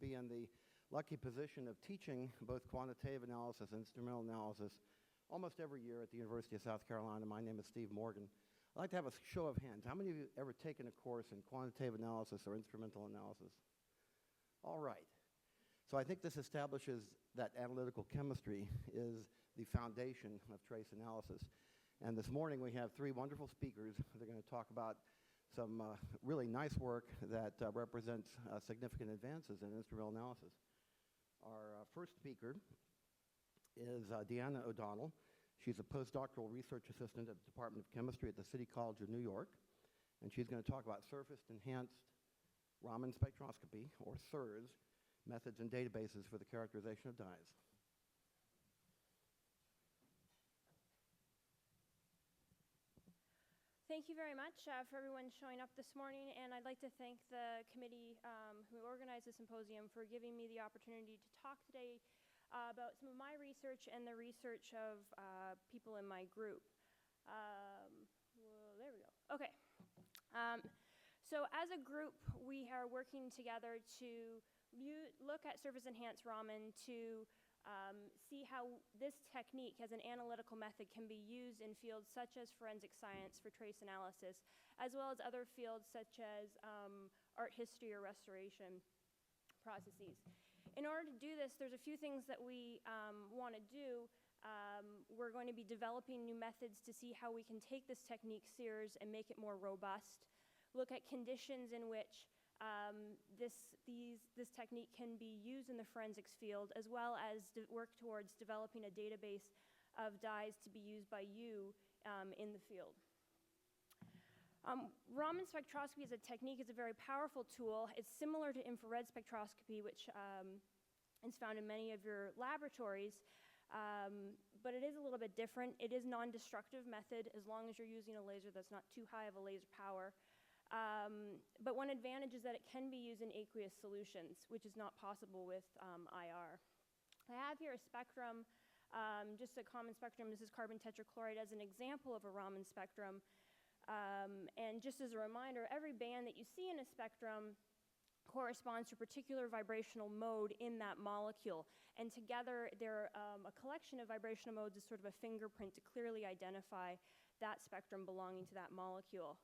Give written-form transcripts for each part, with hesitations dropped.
be in the lucky position of teaching both quantitative analysis and instrumental analysis almost every year at the University of South Carolina. My name is Steve Morgan. I'd like to have a show of hands. How many of you have ever taken a course in quantitative analysis or instrumental analysis? All right. So I think this establishes that analytical chemistry is the foundation of trace analysis. And this morning we have three wonderful speakers. They're going to talk about some really nice work that represents significant advances in instrumental analysis. Our first speaker is Deanna ODonnel. She's a postdoctoral research assistant at the Department of Chemistry at the City College of New York. And she's going to talk about surface-enhanced Raman spectroscopy, or SIRS, methods and databases for the characterization of dyes. Thank you very much for everyone showing up this morning, and I'd like to thank the committee who organized the symposium for giving me the opportunity to talk today about some of my research and the research of people in my group. Well, there we go. Okay. So as a group, we are working together to look at surface-enhanced Raman to see how this technique as an analytical method can be used in fields such as forensic science for trace analysis, as well as other fields such as art history or restoration processes. In order to do this, there's a few things that we want to do. We're going to be developing new methods to see how we can take this technique, SIRS, and make it more robust, look at conditions in which this technique can be used in the forensics field, as well as work towards developing a database of dyes to be used by you in the field. Raman spectroscopy as a technique is a very powerful tool. It's similar to infrared spectroscopy, which is found in many of your laboratories, but it is a little bit different. It is non-destructive method as long as you're using a laser that's not too high of a laser power. But one advantage is that it can be used in aqueous solutions, which is not possible with IR. I have here a spectrum, just a common spectrum. This is carbon tetrachloride as an example of a Raman spectrum. And just as a reminder, every band that you see in a spectrum corresponds to a particular vibrational mode in that molecule. And together, they're a collection of vibrational modes is sort of a fingerprint to clearly identify that spectrum belonging to that molecule.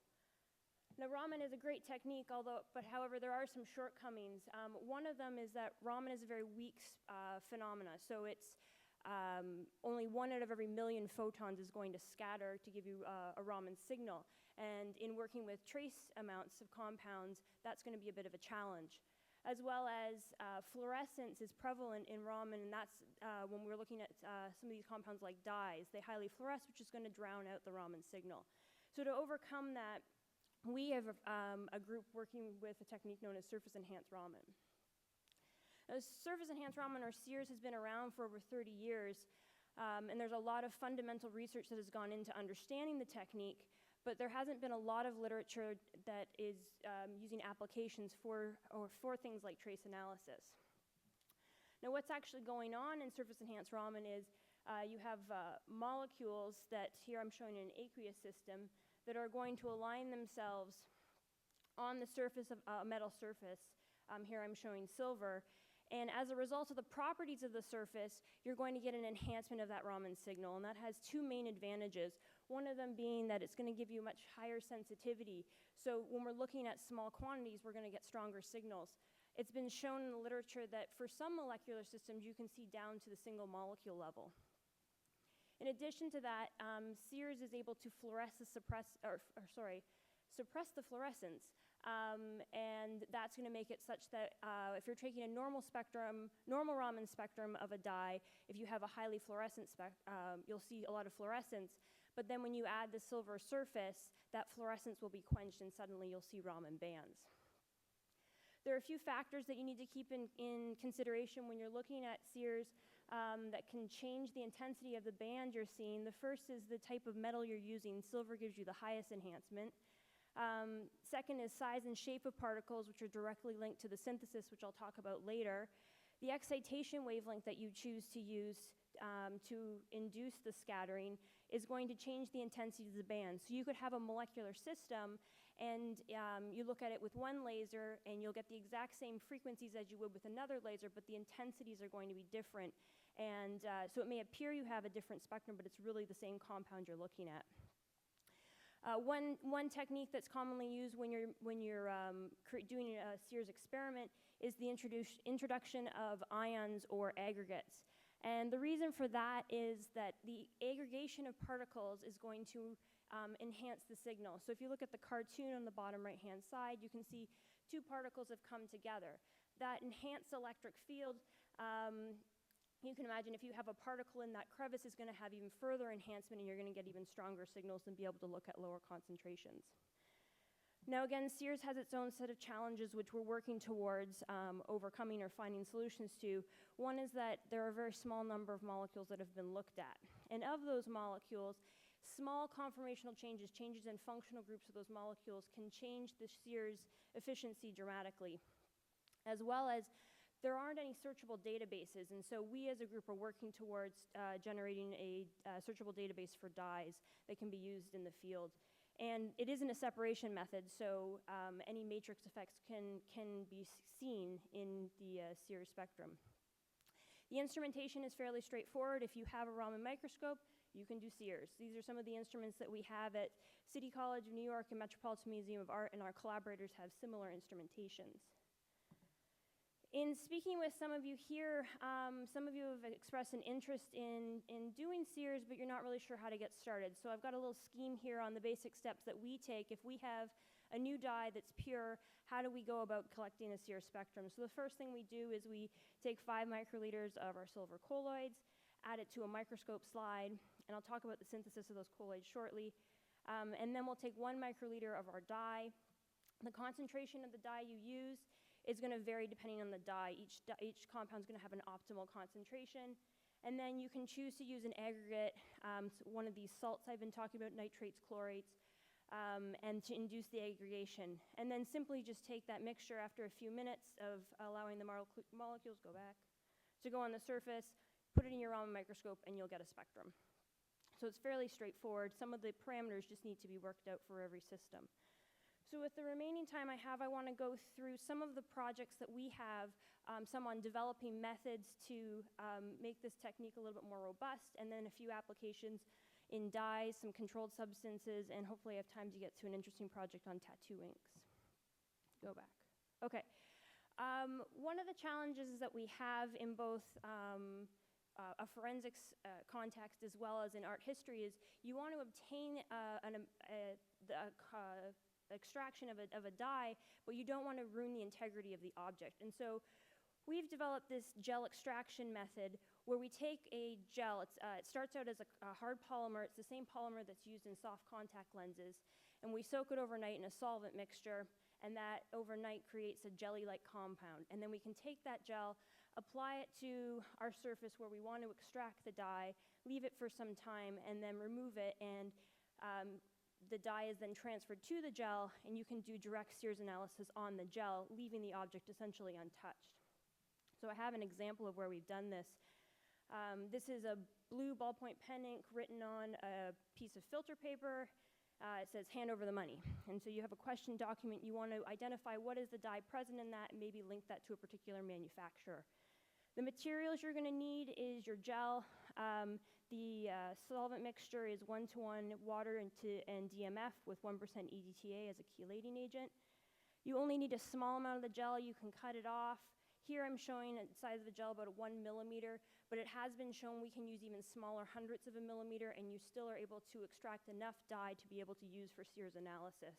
Now, Raman is a great technique, but however, there are some shortcomings. One of them is that Raman is a very weak phenomena. So it's only 1 out of every million photons is going to scatter to give you a Raman signal. And in working with trace amounts of compounds, that's going to be a bit of a challenge. As well as fluorescence is prevalent in Raman, and that's when we're looking at some of these compounds like dyes. They highly fluoresce, which is going to drown out the Raman signal. So to overcome that, we have a group working with a technique known as surface-enhanced Raman. Now, surface-enhanced Raman, or SIRS, has been around for over 30 years, and there's a lot of fundamental research that has gone into understanding the technique, but there hasn't been a lot of literature that is using applications for things like trace analysis. Now, what's actually going on in surface-enhanced Raman is you have molecules that, here I'm showing an aqueous system, that are going to align themselves on the surface of a metal surface. Here I'm showing silver. And as a result of the properties of the surface, you're going to get an enhancement of that Raman signal. And that has two main advantages. One of them being that it's going to give you much higher sensitivity. So when we're looking at small quantities, we're going to get stronger signals. It's been shown in the literature that for some molecular systems, you can see down to the single molecule level. In addition to that, SIRS is able to suppress the fluorescence, and that's going to make it such that if you're taking a normal Raman spectrum of a dye, if you have a highly fluorescent you'll see a lot of fluorescence, but then when you add the silver surface, that fluorescence will be quenched and suddenly you'll see Raman bands. There are a few factors that you need to keep in consideration when you're looking at SIRS that can change the intensity of the band you're seeing. The first is the type of metal you're using. Silver gives you the highest enhancement. Second is size and shape of particles, which are directly linked to the synthesis, which I'll talk about later. The excitation wavelength that you choose to use to induce the scattering is going to change the intensity of the band. So you could have a molecular system, and you look at it with one laser, and you'll get the exact same frequencies as you would with another laser, but the intensities are going to be different. And so it may appear you have a different spectrum, but it's really the same compound you're looking at. One technique that's commonly used when you're doing a Sears experiment is the introduction of ions or aggregates. And the reason for that is that the aggregation of particles is going to enhance the signal. So if you look at the cartoon on the bottom right-hand side, you can see two particles have come together. That enhanced electric field, you can imagine if you have a particle in that crevice, is going to have even further enhancement, and you're going to get even stronger signals and be able to look at lower concentrations. Now again, Sears has its own set of challenges which we're working towards overcoming or finding solutions to. One is that there are a very small number of molecules that have been looked at. And of those molecules, small conformational changes, changes in functional groups of those molecules, can change the Sears efficiency dramatically, as well as there aren't any searchable databases, and so we as a group are working towards generating a searchable database for dyes that can be used in the field. And it isn't a separation method, so any matrix effects can be seen in the Sears spectrum. The instrumentation is fairly straightforward. If you have a Raman microscope, you can do Sears. These are some of the instruments that we have at City College of New York and Metropolitan Museum of Art, and our collaborators have similar instrumentations. In speaking with some of you here, some of you have expressed an interest in doing Sears, but you're not really sure how to get started. So I've got a little scheme here on the basic steps that we take. If we have a new dye that's pure, how do we go about collecting a Sears spectrum? So the first thing we do is we take 5 microliters of our silver colloids, add it to a microscope slide, and I'll talk about the synthesis of those colloids shortly. And then we'll take 1 microliter of our dye. The concentration of the dye you use is going to vary depending on the dye. Each compound is going to have an optimal concentration. And then you can choose to use an aggregate, so one of these salts I've been talking about, nitrates, chlorates, and to induce the aggregation. And then simply just take that mixture after a few minutes of allowing the molecules to go on the surface, put it in your Raman microscope, and you'll get a spectrum. So it's fairly straightforward. Some of the parameters just need to be worked out for every system. So with the remaining time I have, I want to go through some of the projects that we have, some on developing methods to make this technique a little bit more robust, and then a few applications in dyes, some controlled substances, and hopefully I have time to get to an interesting project on tattoo inks. Go back. Okay. One of the challenges that we have in both a forensics context as well as in art history is you want to obtain extraction of a dye, but you don't want to ruin the integrity of the object. And so we've developed this gel extraction method where we take a gel, it starts out as a hard polymer, it's the same polymer that's used in soft contact lenses, and we soak it overnight in a solvent mixture, and that overnight creates a jelly-like compound. And then we can take that gel, apply it to our surface where we want to extract the dye, leave it for some time, and then remove it, and the dye is then transferred to the gel, and you can do direct Sears analysis on the gel, leaving the object essentially untouched. So I have an example of where we've done this. This is a blue ballpoint pen ink written on a piece of filter paper. It says, "Hand over the money." And so you have a question document. You want to identify what is the dye present in that and maybe link that to a particular manufacturer. The materials you're going to need is your gel. The solvent mixture is 1:1 water and DMF with 1% EDTA as a chelating agent. You only need a small amount of the gel. You can cut it off. Here I'm showing a size of the gel about 1 millimeter, but it has been shown we can use even smaller, hundredths of a millimeter, and you still are able to extract enough dye to be able to use for Sears analysis.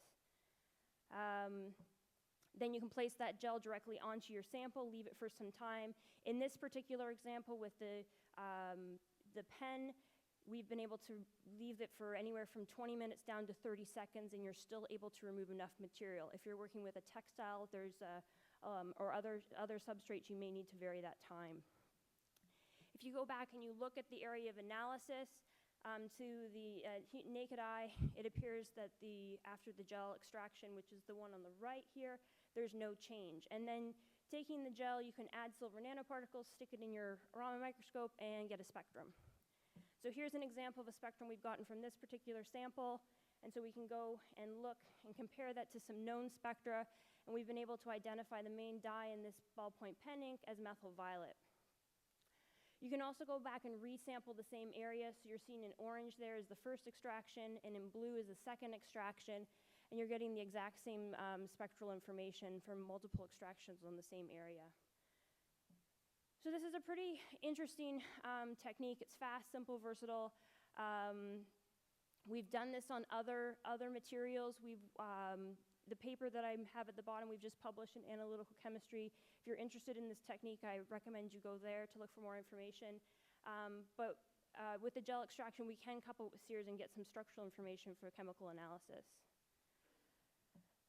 Then you can place that gel directly onto your sample, leave it for some time. In this particular example with the pen, we've been able to leave it for anywhere from 20 minutes down to 30 seconds, and you're still able to remove enough material. If you're working with a textile, or other substrates, you may need to vary that time. If you go back and you look at the area of analysis, to the naked eye, it appears that after the gel extraction, which is the one on the right here, there's no change. And then taking the gel, you can add silver nanoparticles, stick it in your Raman microscope, and get a spectrum. So here's an example of a spectrum we've gotten from this particular sample. And so we can go and look and compare that to some known spectra, and we've been able to identify the main dye in this ballpoint pen ink as methyl violet. You can also go back and resample the same area, so you're seeing in orange there is the first extraction, and in blue is the second extraction, and you're getting the exact same spectral information from multiple extractions on the same area. So this is a pretty interesting technique. It's fast, simple, versatile. We've done this on other materials. The paper that I have at the bottom, we've just published in Analytical Chemistry. If you're interested in this technique, I recommend you go there to look for more information. But with the gel extraction, we can couple it with sears and get some structural information for chemical analysis.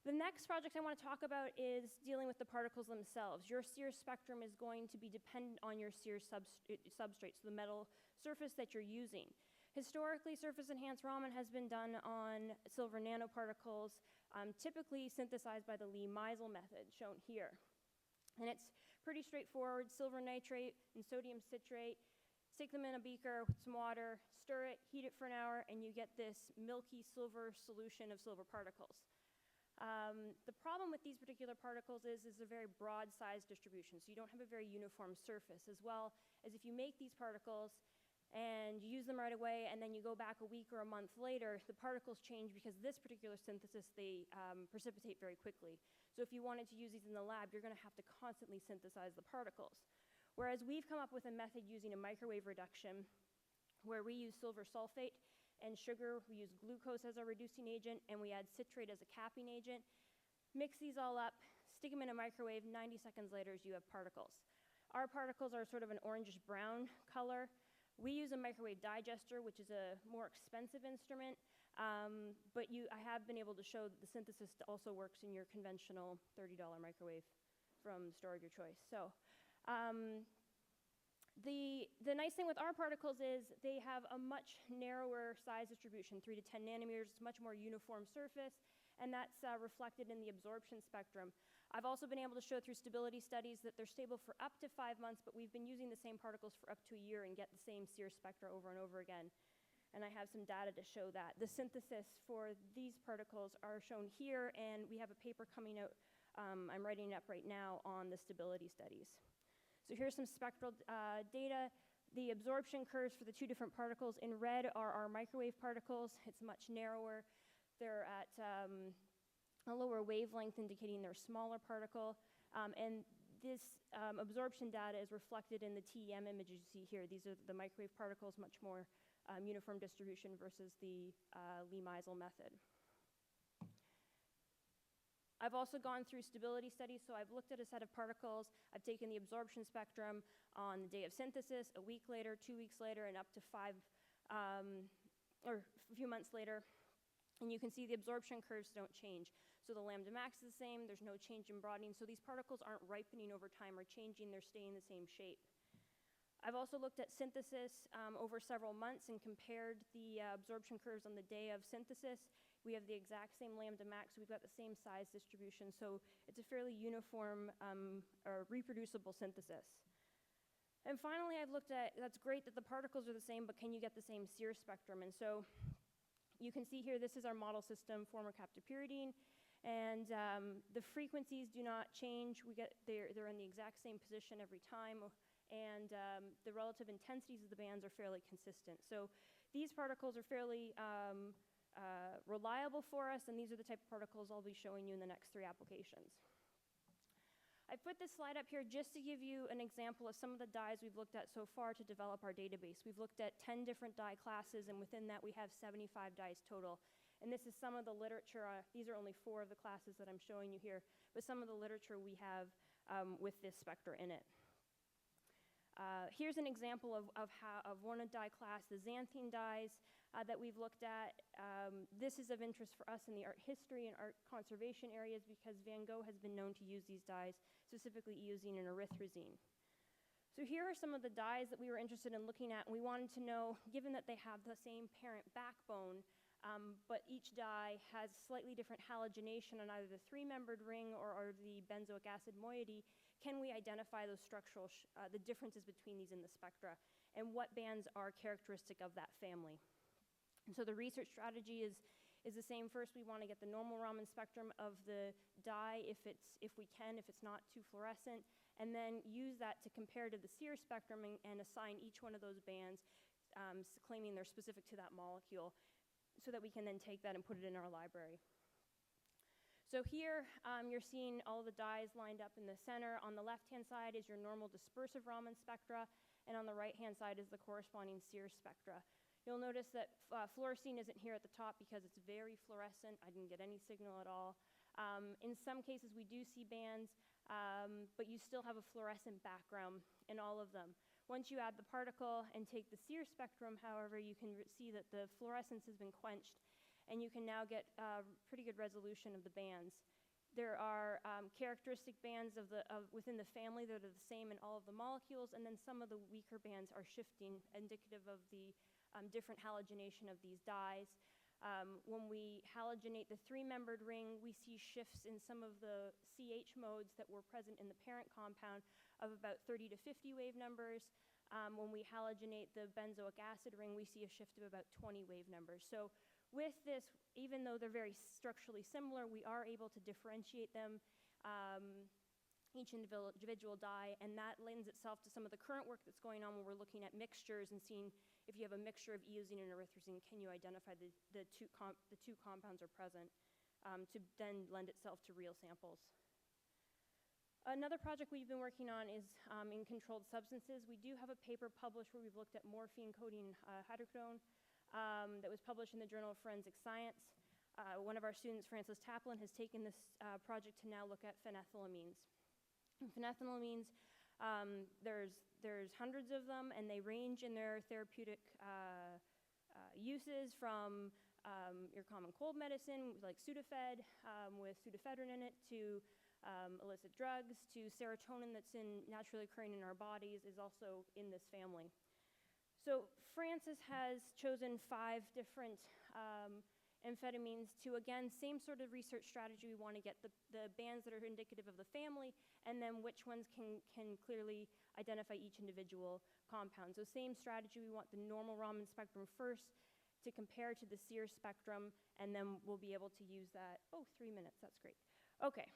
The next project I want to talk about is dealing with the particles themselves. Your sear spectrum is going to be dependent on your sear substrate, so the metal surface that you're using. Historically, surface-enhanced Raman has been done on silver nanoparticles, typically synthesized by the Lee-Meisel method, shown here. And it's pretty straightforward: silver nitrate and sodium citrate. Stick them in a beaker with some water, stir it, heat it for an hour, and you get this milky silver solution of silver particles. The problem with these particular particles is a very broad size distribution, so you don't have a very uniform surface, as well as if you make these particles and you use them right away, and then you go back a week or a month later, the particles change because this particular synthesis, they precipitate very quickly. So if you wanted to use these in the lab, you're going to have to constantly synthesize the particles. Whereas we've come up with a method using a microwave reduction where we use silver sulfate and sugar. We use glucose as our reducing agent, and we add citrate as a capping agent. Mix these all up, stick them in a microwave, 90 seconds later you have particles. Our particles are sort of an orangish-brown color. We use a microwave digester, which is a more expensive instrument, but I have been able to show that the synthesis also works in your conventional $30 microwave from the store of your choice. So the nice thing with our particles is they have a much narrower size distribution, 3 to 10 nanometers. It's a much more uniform surface, and that's reflected in the absorption spectrum. I've also been able to show through stability studies that they're stable for up to 5 months, but we've been using the same particles for up to a year and get the same sear spectra over and over again. And I have some data to show that. The synthesis for these particles are shown here, and we have a paper coming out, I'm writing it up right now, on the stability studies. So here's some spectral data. The absorption curves for the two different particles in red are our microwave particles. It's much narrower. They're at a lower wavelength, indicating they're a smaller particle. And this absorption data is reflected in the TEM images you see here. These are the microwave particles, much more uniform distribution versus the Lee-Meisel method. I've also gone through stability studies, so I've looked at a set of particles. I've taken the absorption spectrum on the day of synthesis, a week later, 2 weeks later, and up to or a few months later. And you can see the absorption curves don't change. So the lambda max is the same, there's no change in broadening, so these particles aren't ripening over time or changing, they're staying the same shape. I've also looked at synthesis over several months and compared the absorption curves on the day of synthesis. We have the exact same lambda max, so we've got the same size distribution, so it's a fairly uniform or reproducible synthesis. And finally, I've looked at, that's great that the particles are the same, but can you get the same sear spectrum? And so you can see here, this is our model system, former captopyridine, and the frequencies do not change. They're in the exact same position every time, and the relative intensities of the bands are fairly consistent. So these particles are fairly reliable for us, and these are the type of particles I'll be showing you in the next 3 applications. I put this slide up here just to give you an example of some of the dyes we've looked at so far to develop our database. We've looked at 10 different dye classes, and within that we have 75 dyes total. And this is some of the literature. These are only 4 of the classes that I'm showing you here, but some of the literature we have with this spectra in it. Here's an example of one dye class, the xanthine dyes that we've looked at. This is of interest for us in the art history and art conservation areas because Van Gogh has been known to use these dyes, specifically using an erythrosine. So here are some of the dyes that we were interested in looking at, and we wanted to know, given that they have the same parent backbone, but each dye has slightly different halogenation on either the 3-membered ring or the benzoic acid moiety, can we identify those structural, the differences between these in the spectra, and what bands are characteristic of that family? And so the research strategy is is the same. First, we want to get the normal Raman spectrum of the dye if we can, if it's not too fluorescent, and then use that to compare to the Sears spectrum and assign each one of those bands, claiming they're specific to that molecule, so that we can then take that and put it in our library. So here, you're seeing all the dyes lined up in the center. On the left-hand side is your normal dispersive Raman spectra, and on the right-hand side is the corresponding Sears spectra. You'll notice that fluorescein isn't here at the top because it's very fluorescent. I didn't get any signal at all. In some cases, we do see bands, but you still have a fluorescent background in all of them. Once you add the particle and take the Sears spectrum, however, you can see that the fluorescence has been quenched, and you can now get pretty good resolution of the bands. There are characteristic bands within the family that are the same in all of the molecules, and then some of the weaker bands are shifting, indicative of the different halogenation of these dyes. When we halogenate the 3-membered ring, we see shifts in some of the CH modes that were present in the parent compound of about 30 to 50 wave numbers. When we halogenate the benzoic acid ring, we see a shift of about 20 wave numbers. So with this, even though they're very structurally similar, we are able to differentiate them, each individual dye, and that lends itself to some of the current work that's going on when we're looking at mixtures and seeing if you have a mixture of eosine and erythrosine, can you identify the two compounds are present, to then lend itself to real samples. Another project we've been working on is in controlled substances. We do have a paper published where we've looked at morphine coating hydrocodone that was published in the Journal of Forensic Science. One of our students, Francis Taplin, has taken this project to now look at phenethylamines. Phenethylamines, there's hundreds of them, and they range in their therapeutic uses from your common cold medicine, like Sudafed, with pseudoephedrine in it, to illicit drugs, to serotonin that's naturally occurring in our bodies is also in this family. So Francis has chosen 5 different amphetamines to, again, same sort of research strategy. We want to get the bands that are indicative of the family, and then which ones can clearly identify each individual compound. So same strategy, we want the normal Raman spectrum first to compare to the Sears spectrum, and then we'll be able to use that. Oh, 3 minutes, that's great. Okay.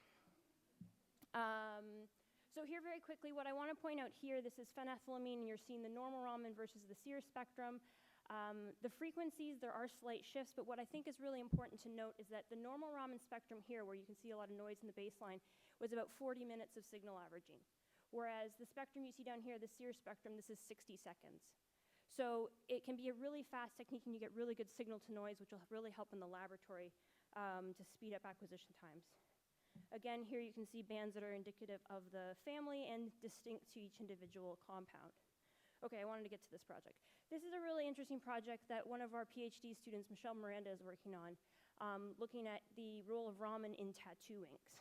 So here very quickly, what I want to point out here, this is phenethylamine, and you're seeing the normal Raman versus the Sears spectrum. The frequencies, there are slight shifts, but what I think is really important to note is that the normal Raman spectrum here, where you can see a lot of noise in the baseline, was about 40 minutes of signal averaging. Whereas the spectrum you see down here, the Sears spectrum, this is 60 seconds. So it can be a really fast technique, and you get really good signal to noise, which will really help in the laboratory to speed up acquisition times. Again, here you can see bands that are indicative of the family and distinct to each individual compound. Okay, I wanted to get to this project. This is a really interesting project that one of our PhD students, Michelle Miranda, is working on, looking at the role of Raman in tattoo inks.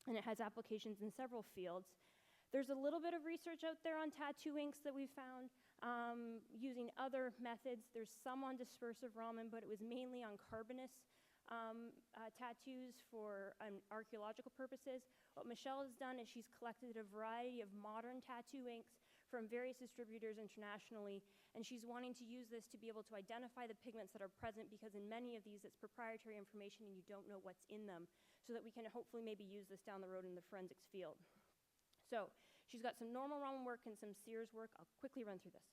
And it has applications in several fields. There's a little bit of research out there on tattoo inks that we found using other methods. There's some on dispersive Raman, but it was mainly on carbonous tattoos for archaeological purposes. What Michelle has done is she's collected a variety of modern tattoo inks from various distributors internationally, and she's wanting to use this to be able to identify the pigments that are present, because in many of these it's proprietary information and you don't know what's in them, so that we can hopefully maybe use this down the road in the forensics field. So she's got some normal Raman work and some Sears work. I'll quickly run through this.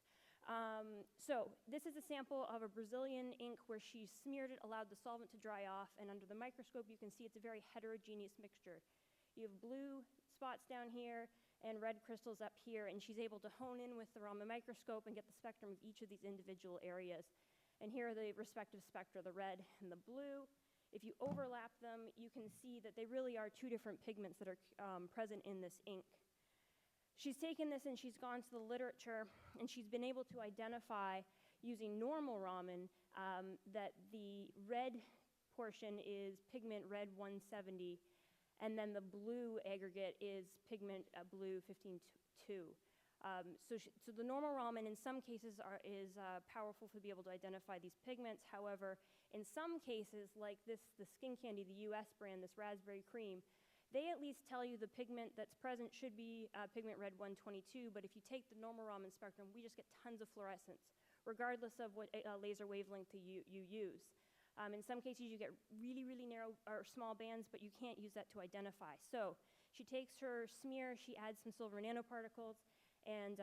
So this is a sample of a Brazilian ink where she smeared it, allowed the solvent to dry off, and under the microscope you can see it's a very heterogeneous mixture. You have blue spots down here and red crystals up here, and she's able to hone in with the Raman microscope and get the spectrum of each of these individual areas. And here are the respective spectra, the red and the blue. If you overlap them, you can see that they really are 2 different pigments that are present in this ink. She's taken this and she's gone to the literature, and she's been able to identify, using normal Raman, that the red portion is pigment red 170, and then the blue aggregate is pigment blue 15-2. So the normal Raman in some cases is powerful to be able to identify these pigments. However, in some cases, like the Skin Candy, the US brand, this raspberry cream, they at least tell you the pigment that's present should be pigment red 122, but if you take the normal Raman spectrum, we just get tons of fluorescence, regardless of what laser wavelength you use. In some cases, you get really, really narrow or small bands, but you can't use that to identify. So she takes her smear, she adds some silver nanoparticles and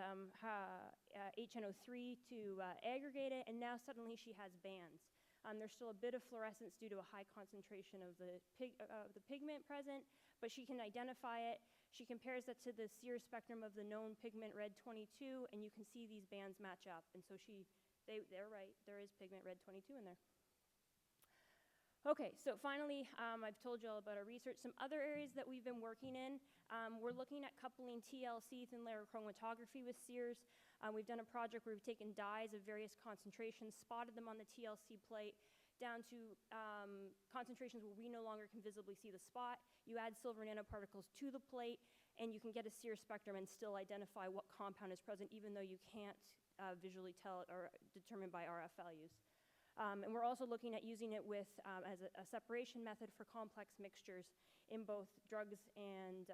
HNO3 to aggregate it, and now suddenly she has bands. There's still a bit of fluorescence due to a high concentration of the pigment present, but she can identify it. She compares that to the Sears spectrum of the known pigment red 22, and you can see these bands match up. And so they're right, there is pigment red 22 in there. Okay, so finally, I've told you all about our research. Some other areas that we've been working in, we're looking at coupling TLC, thin layer chromatography, with Sears. We've done a project where we've taken dyes of various concentrations, spotted them on the TLC plate, down to concentrations where we no longer can visibly see the spot. You add silver nanoparticles to the plate, and you can get a Sears spectrum and still identify what compound is present, even though you can't visually tell it or determine by RF values. And we're also looking at using it with, as a separation method for complex mixtures in both drugs and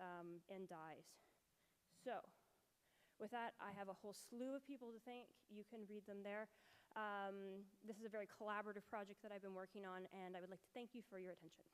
dyes. So with that, I have a whole slew of people to thank. You can read them there. This is a very collaborative project that I've been working on, and I would like to thank you for your attention.